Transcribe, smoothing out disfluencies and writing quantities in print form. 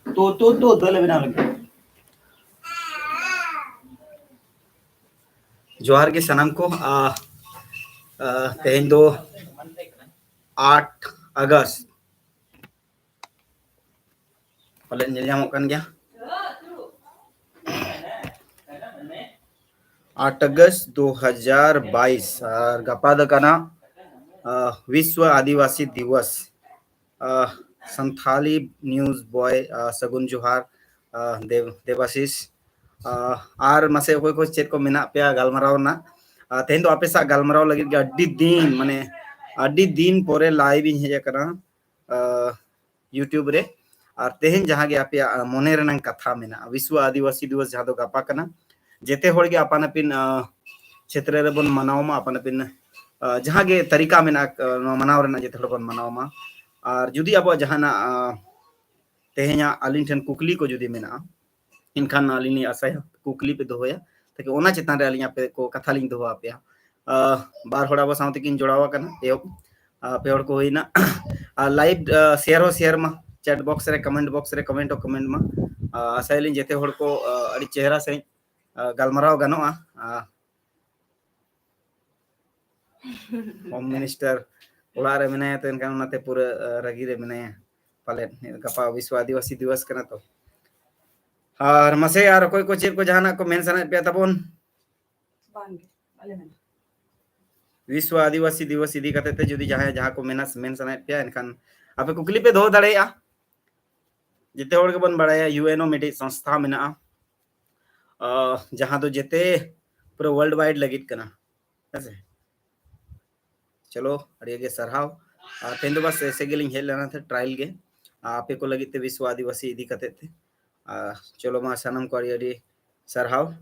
तो दल बना लगे जोहार के सनम को तेहन दो 8 अगस्त पहले नेल ᱧᱟᱢᱚᱜ ᱠᱟᱱ गया 8 अगस्त 2022 और गपा द कना विश्व आदिवासी दिवस संथाली न्यूज बॉय सगुन जोहार देवाशीष आर मासे कोई को चेक को मेना पे गालमाराव ना तेहन दो आपे सा गालमाराव लगे अड्डी दिन माने अड्डी दिन पोरे लाइव इन हेज करा यूट्यूब रे और तेहन जहां गे आपे मोने रनंग कथा मेना विश्व आदिवासी दिवस जहां दो गपा कना जेते होड़ गे अपन अपन क्षेत्र रे बन मनावमा अपन अपन जहां गे तरीका मेना मनाव रना जेते होड़ बन मनावमा और जुदी अब जहाना तेहना अलिन ठन कुकली को जुदी मेना इनखान अलिन आशा कुकली पे दोया ताकि ओना चेतान रे अलिन पे को कथा लिन दोहा पे बार होड़ अब साउते किन जोड़ावा कना एहो पे होड़ को होइना लाइव शेयर मा चैट बॉक्स रे कमेंट मा आशा लिन जेते होड़ को अड़ी चेहरा से गालमाराव गनोआ होम मिनिस्टर ओला रे मेनाया तो इनका उनाते पूरा रगी रे मेनाया पाले गपा विश्व आदिवासी दिवस कना तो और मसे यार कोई को चेक को जहाना को मेन सना पे तबोन विश्व आदिवासी दिवस इदी कते ते जुदी जहां को मेना मेन सना पे इनखान आपे कुकली पे दो दड़ेया जेते होड़ के बन बड़ाया यूएनओ मिटी संस्था मेना जहां तो जेते पूरा वर्ल्ड वाइड लगित कना ऐसे चलो अड़िया गे सरहाव तेन बस ऐसे गेलिंग हेल लेना थे ट्रायल गे आपे को लगित विश्व आदिवासी इदी कते थे चलो मा सनम को अड़ी सरहाव